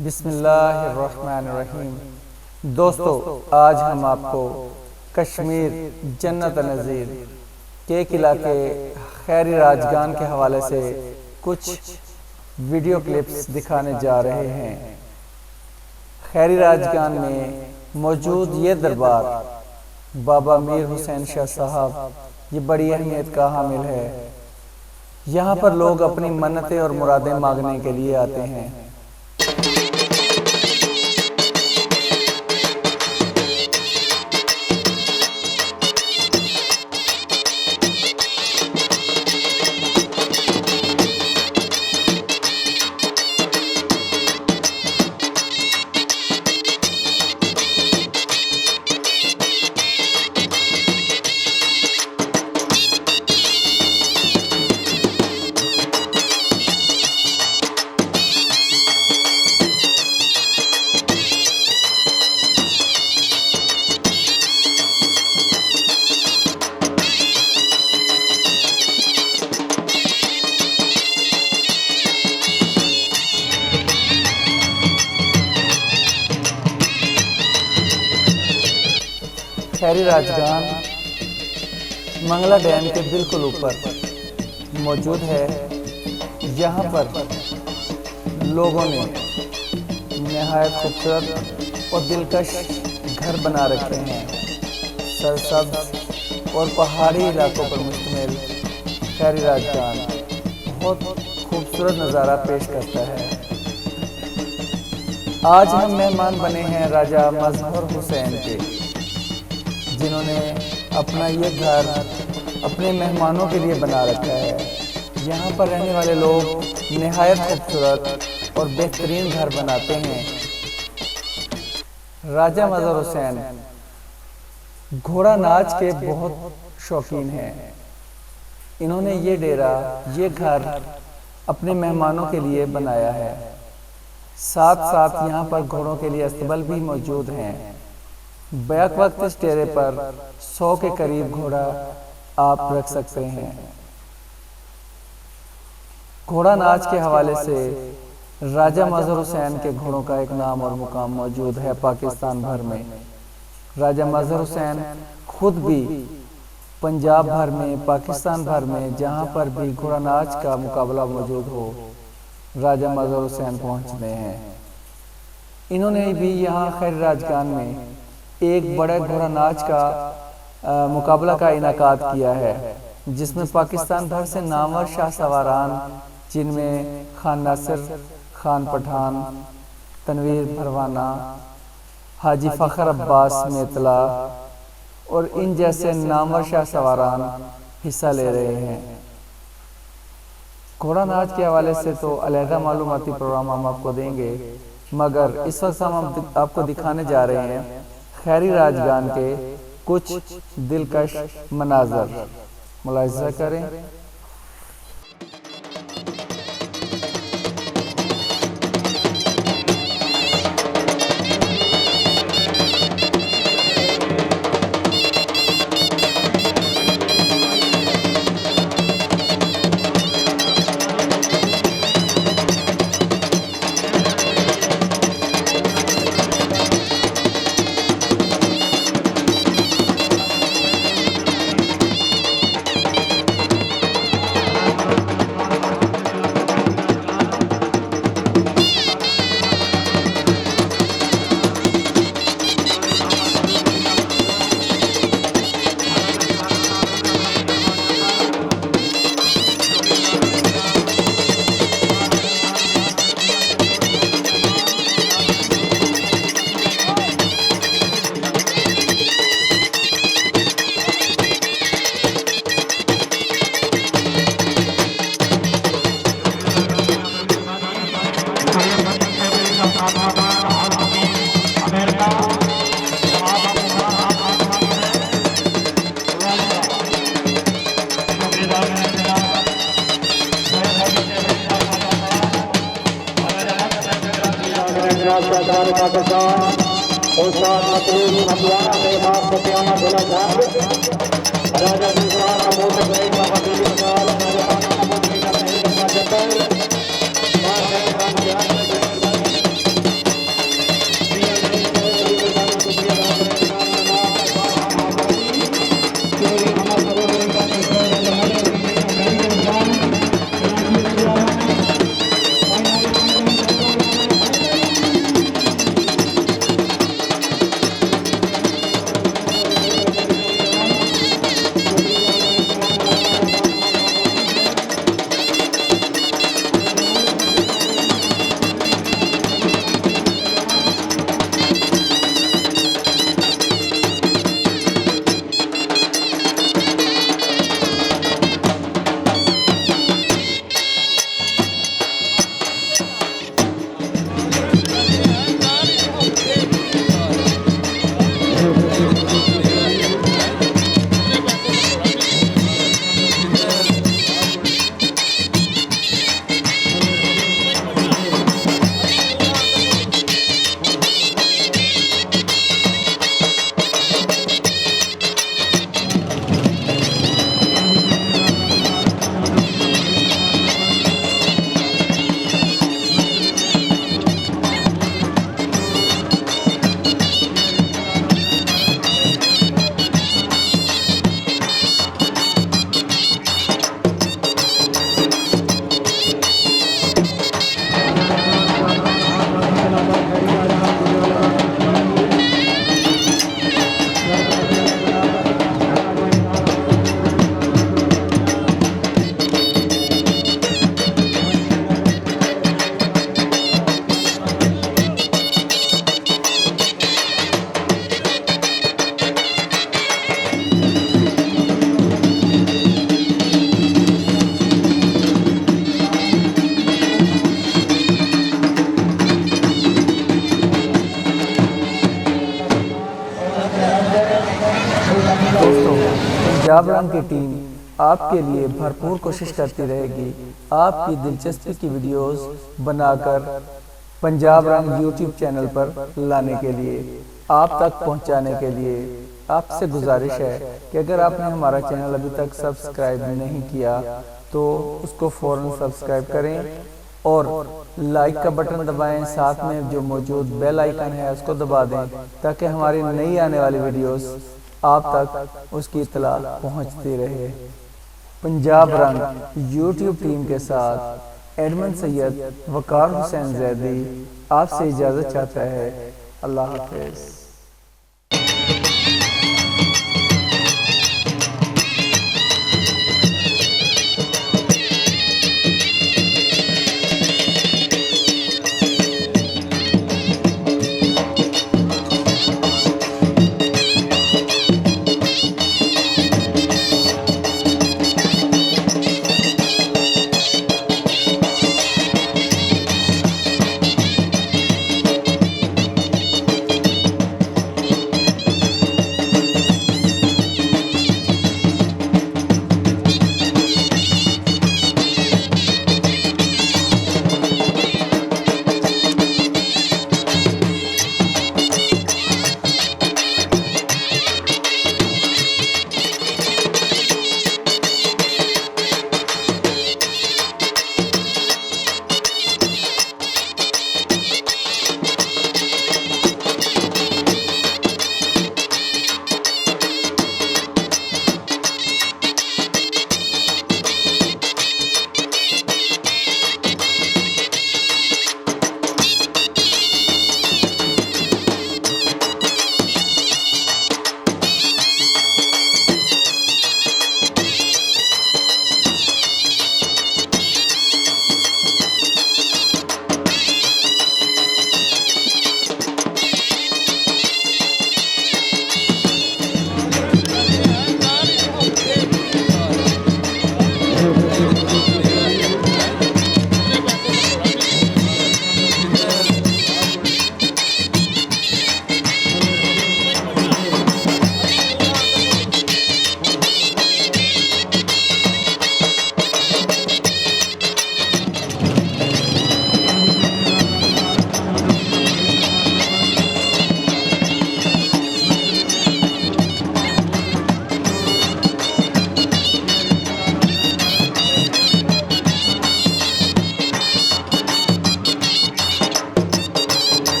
बिस्मिल्लाहिर्रहमानिर्रहीम। दोस्तों, आज हम आपको कश्मीर जन्नत नज़ीर के किला के खैरी राजगान के हवाले से कुछ वीडियो क्लिप्स दिखाने जा रहे हैं। खैरी राजगान में मौजूद ये दरबार बाबा मीर हुसैन शाह साहब ये बड़ी अहमियत का हामिल है। यहाँ पर लोग अपनी मन्नतें और मुरादें मांगने के लिए आते हैं। खैरी राजगान मंगला डैम के बिल्कुल ऊपर मौजूद है। यहाँ पर लोगों ने नहायत खूबसूरत और दिलकश घर बना रखे हैं। सरसब्ज और पहाड़ी इलाकों पर मुश्तमिल खैरी राजगान बहुत खूबसूरत नज़ारा पेश करता है। आज हम मेहमान बने हैं राजा मजहर हुसैन के, जिन्होंने अपना ये घर अपने मेहमानों के लिए बना रखा है। यहाँ पर रहने वाले लोग निहायत खूबसूरत और बेहतरीन घर बनाते हैं। राजा मजहर हुसैन घोड़ा नाच के बहुत शौकीन हैं। इन्होंने ये डेरा, ये घर अपने मेहमानों के लिए बनाया है। साथ साथ यहाँ पर घोड़ों के लिए अस्तबल भी मौजूद हैं। बैक वक्त इस डेरे पर 100 के करीब घोड़ा आप रख सकते हैं। घोड़ा नाच के हवाले से राजा मजहर हुसैन के घोड़ों का एक नाम और मुकाम मौजूद है पाकिस्तान भर में। राजा मजहर हुसैन खुद भी पंजाब भर में, पाकिस्तान भर में जहां पर भी घोड़ा नाच का मुकाबला मौजूद हो, राजा मजहर हुसैन पहुंचते हैं। इन्होंने भी यहाँ खैरी राजगान में एक बड़े घोड़ा नाच का मुकाबला का इनाकाद किया है, जिसमें पाकिस्तान भर से नामवर शाह सवारान, जिनमें खान नासिर, खान पठान, तनवीर भरवाना, हाजी फ़खर अब्बास मेतला और इन जैसे नामवर शाह सवारान हिस्सा ले रहे हैं। घोड़ा नाच के हवाले से तो अलहदा मालूमाती प्रोग्राम हम आपको देंगे, मगर इस वक्त हम आपको दिखाने जा रहे हैं खैरी राजगान के कुछ दिलकश मनाजर। मुलाहिज़ा करें। पंजाब रंग की टीम आपके लिए भरपूर कोशिश करती रहेगी आपकी दिलचस्पी की वीडियोस बनाकर पंजाब रंग यूट्यूब चैनल पर लाने के लिए, आप तक पहुंचाने के लिए। आपसे गुजारिश है कि अगर आपने हमारा चैनल अभी तक सब्सक्राइब नहीं किया तो उसको फौरन सब्सक्राइब करें और लाइक का बटन दबाएं, साथ में जो मौजूद बेल आइकन है उसको दबा दें ताकि हमारी नई आने वाली वीडियोस आप तक उसकी इत्तला पहुंचती रहे। पंजाब रंग यूट्यूब टीम के साथ एडमन सैयद वकार हुसैन जैदी आपसे इजाज़त चाहता है। अल्लाह हाफ़िज़।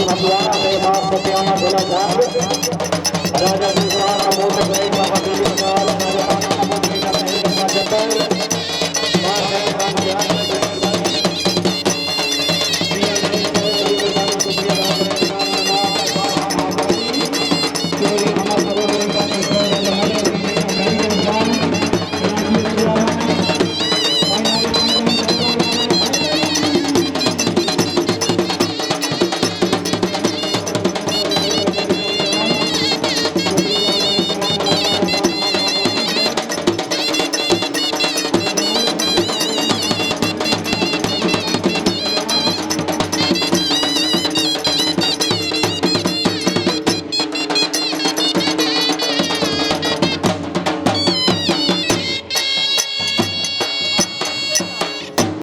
मधुआना के पास सत्याना ढोला राजा